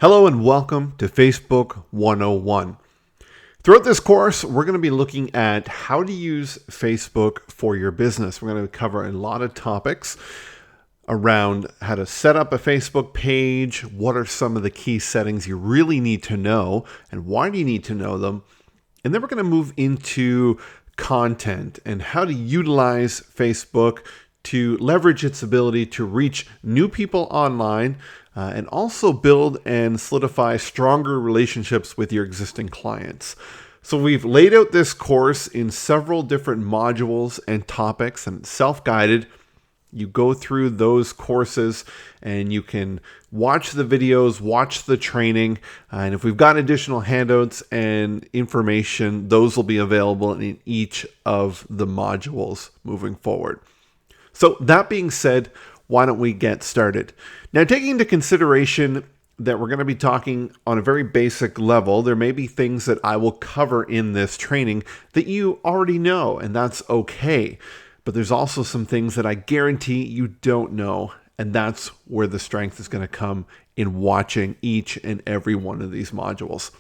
Hello and welcome to Facebook 101. Throughout this course, we're going to be looking at how to use Facebook for your business. We're going to cover a lot of topics around how to set up a Facebook page, what are some of the key settings you really need to know, and why do you need to know them. And then we're going to move into content and how to utilize Facebook to leverage its ability to reach new people online and also build and solidify stronger relationships with your existing clients. So we've laid out this course in several different modules and topics, and it's self-guided. You go through those courses and you can watch the videos, watch the training, and if we've got additional handouts and information, those will be available in each of the modules moving forward. So that being said, why don't we get started? Now, taking into consideration that we're going to be talking on a very basic level, there may be things that I will cover in this training that you already know, and that's okay. But there's also some things that I guarantee you don't know, and that's where the strength is going to come in watching each and every one of these modules.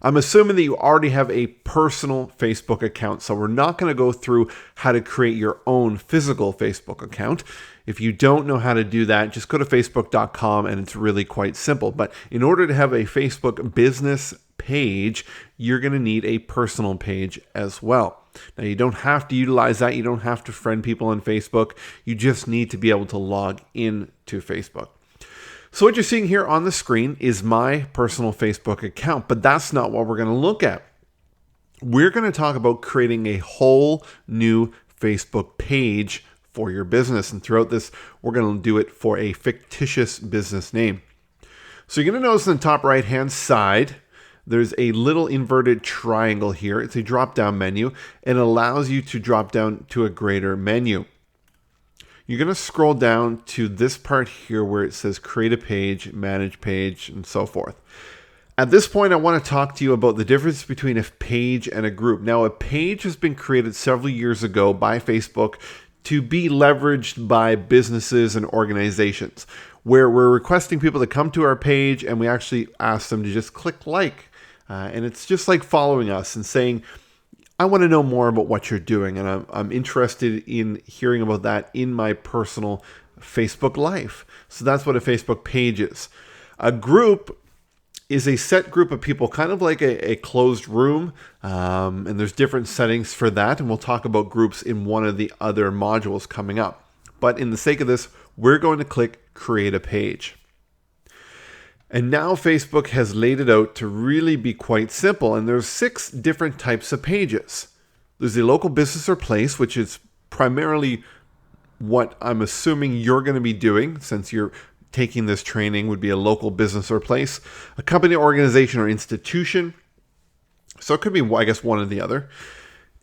I'm assuming that you already have a personal Facebook account, so we're not going to go through how to create your own physical Facebook account. If you don't know how to do that, just go to facebook.com and it's really quite simple. But in order to have a Facebook business page, you're going to need a personal page as well. Now, you don't have to utilize that. You don't have to friend people on Facebook. You just need to be able to log in to Facebook. So what you're seeing here on the screen is my personal Facebook account, but that's not what we're going to look at. We're going to talk about creating a whole new Facebook page for your business. And throughout this, we're going to do it for a fictitious business name. So you're going to notice in the top right-hand side, there's a little inverted triangle here. It's a drop-down menu and allows you to drop down to a greater menu. You're going to scroll down to this part here where it says create a page, manage page, and so forth. At this point, I want to talk to you about the difference between a page and a group. Now, a page has been created several years ago by Facebook to be leveraged by businesses and organizations, where we're requesting people to come to our page and we actually ask them to just click like. And it's just like following us and saying, I want to know more about what you're doing, and I'm interested in hearing about that in my personal Facebook life. So that's what a Facebook page is. A group is a set group of people, kind of like a closed room, and there's different settings for that, and we'll talk about groups in one of the other modules coming up. But in the sake of this, we're going to click Create a Page. And now Facebook has laid it out to really be quite simple. And there's 6 different types of pages. There's a local business or place, which is primarily what I'm assuming you're going to be doing since you're taking this training, would be a local business or place, a company, organization, or institution. So it could be, I guess, one or the other.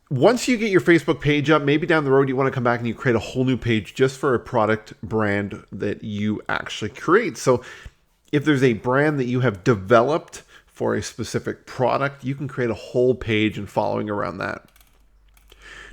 Once you get your Facebook page up, maybe down the road you want to come back and you create a whole new page just for a product brand that you actually create. So if there's a brand that you have developed for a specific product, you can create a whole page and following around that.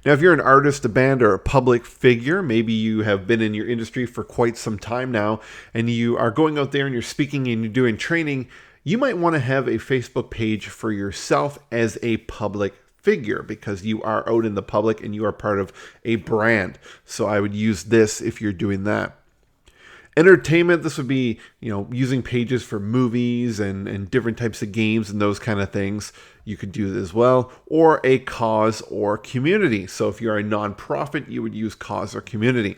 Now, if you're an artist, a band, or a public figure, maybe you have been in your industry for quite some time now, and you are going out there and you're speaking and you're doing training, you might want to have a Facebook page for yourself as a public figure because you are out in the public and you are part of a brand. So I would use this if you're doing that. Entertainment, this would be, using pages for movies and different types of games and those kind of things. You could do it as well. Or a cause or community. So if you're a nonprofit, you would use cause or community.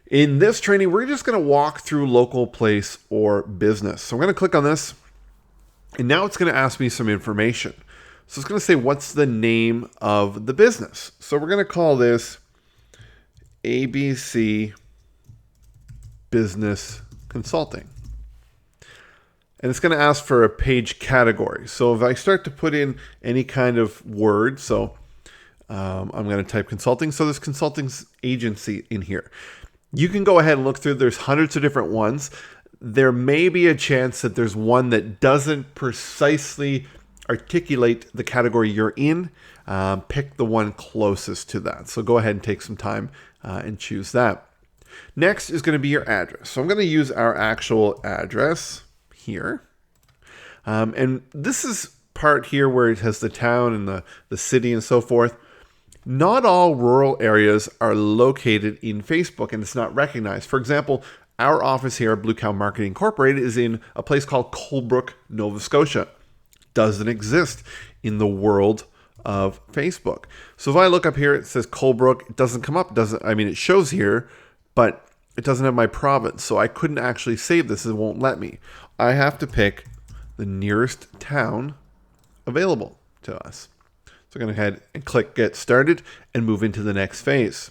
In this training, we're just going to walk through local, place, or business. So I'm going to click on this. And now it's going to ask me some information. So it's going to say, what's the name of the business? So we're going to call this ABC Business Consulting. And it's going to ask for a page category. So if I start to put in any kind of word, so I'm going to type consulting. So there's consulting agency in here. You can go ahead and look through. There's hundreds of different ones. There may be a chance that there's one that doesn't precisely articulate the category you're in. Pick the one closest to that. So go ahead and take some time and choose that. Next is going to be your address. So I'm going to use our actual address here. And this is part here where it has the town and the city and so forth. Not all rural areas are located in Facebook and it's not recognized. For example, our office here at Blue Cow Marketing Incorporated is in a place called Colebrook, Nova Scotia. Doesn't exist in the world of Facebook. So if I look up here, it says Colebrook. It doesn't come up. It shows here, but it doesn't have my province. So I couldn't actually save this. It won't let me. I have to pick the nearest town available to us. So I'm going to go ahead and click Get Started and move into the next phase.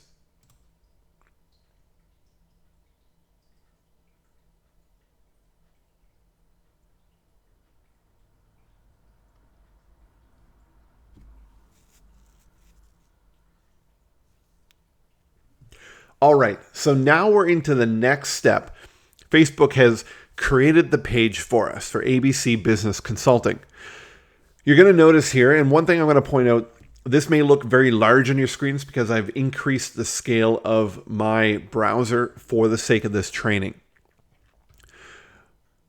All right, so now we're into the next step. Facebook has created the page for us for ABC Business Consulting. You're going to notice here, and one thing I'm going to point out, this may look very large on your screens because I've increased the scale of my browser for the sake of this training.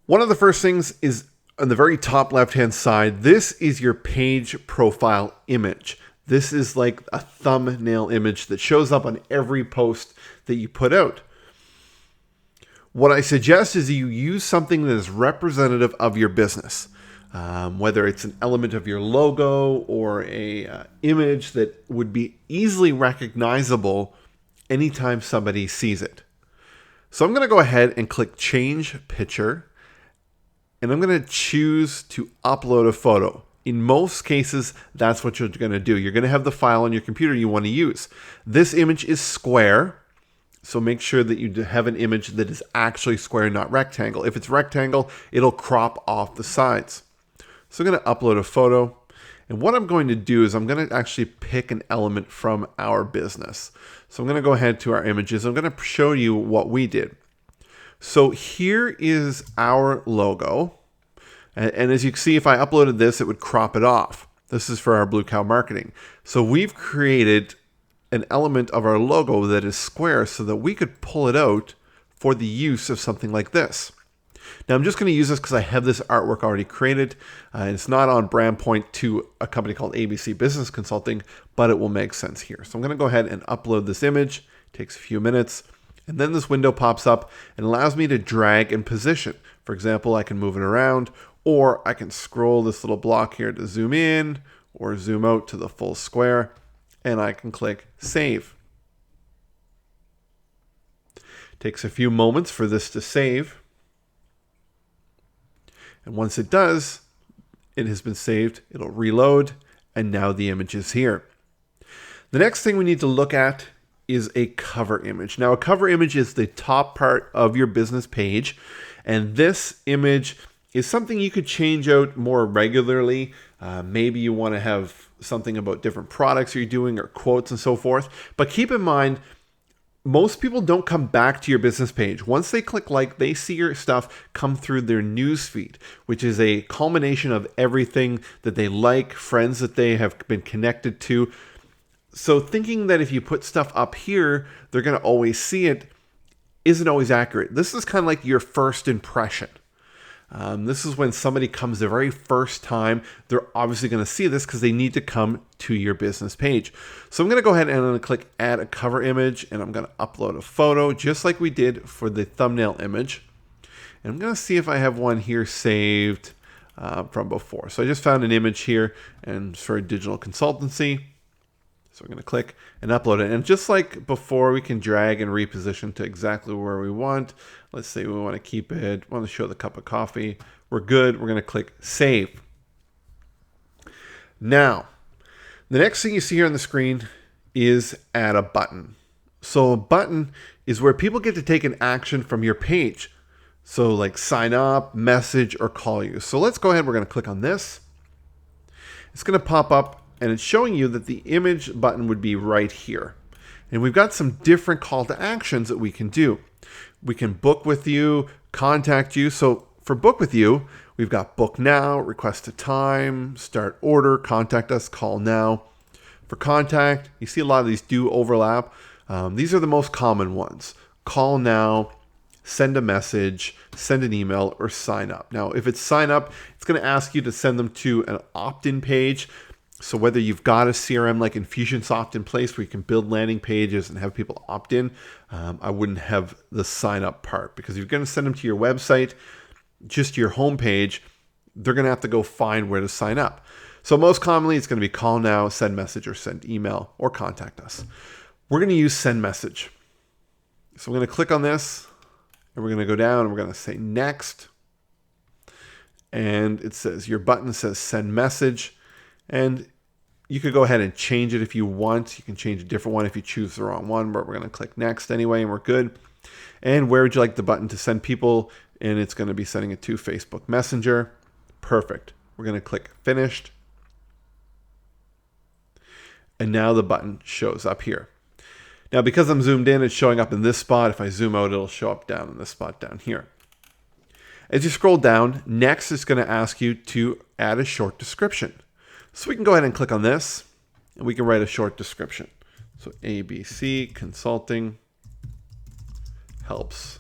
One of the first things is on the very top left-hand side, this is your page profile image. This is like a thumbnail image that shows up on every post that you put out. What I suggest is you use something that is representative of your business, whether it's an element of your logo or a image that would be easily recognizable anytime somebody sees it. So I'm going to go ahead and click Change Picture, and I'm going to choose to upload a photo. In most cases, that's what you're going to do. You're going to have the file on your computer you want to use. This image is square, so make sure that you have an image that is actually square, not rectangle. If it's rectangle, it'll crop off the sides. So I'm going to upload a photo. And what I'm going to do is I'm going to actually pick an element from our business. So I'm going to go ahead to our images. I'm going to show you what we did. So here is our logo. And as you can see, if I uploaded this, it would crop it off. This is for our Blue Cow Marketing. So we've created an element of our logo that is square so that we could pull it out for the use of something like this. Now I'm just going to use this because I have this artwork already created. It's not on brand point to a company called ABC Business Consulting, but it will make sense here. So I'm going to go ahead and upload this image. It takes a few minutes. And then this window pops up and allows me to drag and position. For example, I can move it around, or I can scroll this little block here to zoom in or zoom out to the full square, and I can click Save. Takes a few moments for this to save. And once it does, it has been saved. It'll reload, and now the image is here. The next thing we need to look at is a cover image. Now, a cover image is the top part of your business page, and this image is something you could change out more regularly. Maybe you want to have something about different products you're doing or quotes and so forth. But keep in mind, most people don't come back to your business page. Once they click like, they see your stuff come through their news feed, which is a culmination of everything that they like, friends that they have been connected to. So thinking that if you put stuff up here, they're going to always see it isn't always accurate. This is kind of like your first impression. This is when somebody comes the very first time. They're obviously going to see this because they need to come to your business page. So I'm going to go ahead and I'm going to click Add a Cover Image, and I'm going to upload a photo just like we did for the thumbnail image. And I'm going to see if I have one here saved from before. So I just found an image here, and it's for a digital consultancy. So we're going to click and upload it. And just like before, we can drag and reposition to exactly where we want. Let's say we want to keep it, want to show the cup of coffee. We're good. We're going to click Save. Now, the next thing you see here on the screen is Add a Button. So a button is where people get to take an action from your page. So like sign up, message, or call you. So let's go ahead. We're going to click on this. It's going to pop up, and it's showing you that the image button would be right here. And we've got some different call to actions that we can do. We can book with you, contact you. So for book with you, we've got book now, request a time, start order, contact us, call now. For contact, you see a lot of these do overlap. These are the most common ones. Call now, send a message, send an email, or sign up. Now, if it's sign up, it's going to ask you to send them to an opt-in page. So whether you've got a CRM like Infusionsoft in place where you can build landing pages and have people opt in, I wouldn't have the sign up part, because if you're going to send them to your website, just your homepage, they're going to have to go find where to sign up. So most commonly, it's going to be call now, send message, or send email, or contact us. We're going to use send message. So we're going to click on this, and we're going to go down, and we're going to say next. And it says, your button says send message. And you could go ahead and change it if you want. You can change a different one if you choose the wrong one, but we're going to click next anyway, and we're good. And where would you like the button to send people? And it's going to be sending it to Facebook Messenger. Perfect. We're going to click finished. And now the button shows up here. Now, because I'm zoomed in, it's showing up in this spot. If I zoom out, it'll show up down in this spot down here. As you scroll down, next it's going to ask you to add a short description. So we can go ahead and click on this, and we can write a short description. So ABC Consulting helps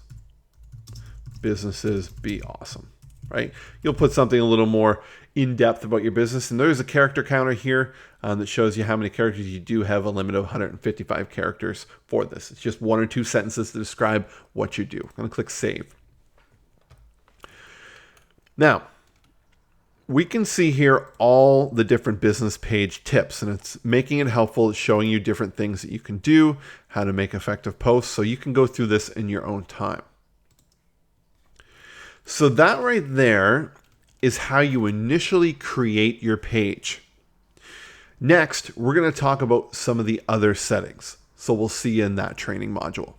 businesses be awesome, right? You'll put something a little more in-depth about your business, and there's a character counter here that shows you how many characters. You do have a limit of 155 characters for this. It's just 1 or 2 sentences to describe what you do. I'm going to click save. Now, we can see here all the different business page tips, and it's making it helpful. It's showing you different things that you can do, how to make effective posts, so you can go through this in your own time. So that right there is how you initially create your page. Next, we're going to talk about some of the other settings. So we'll see you in that training module.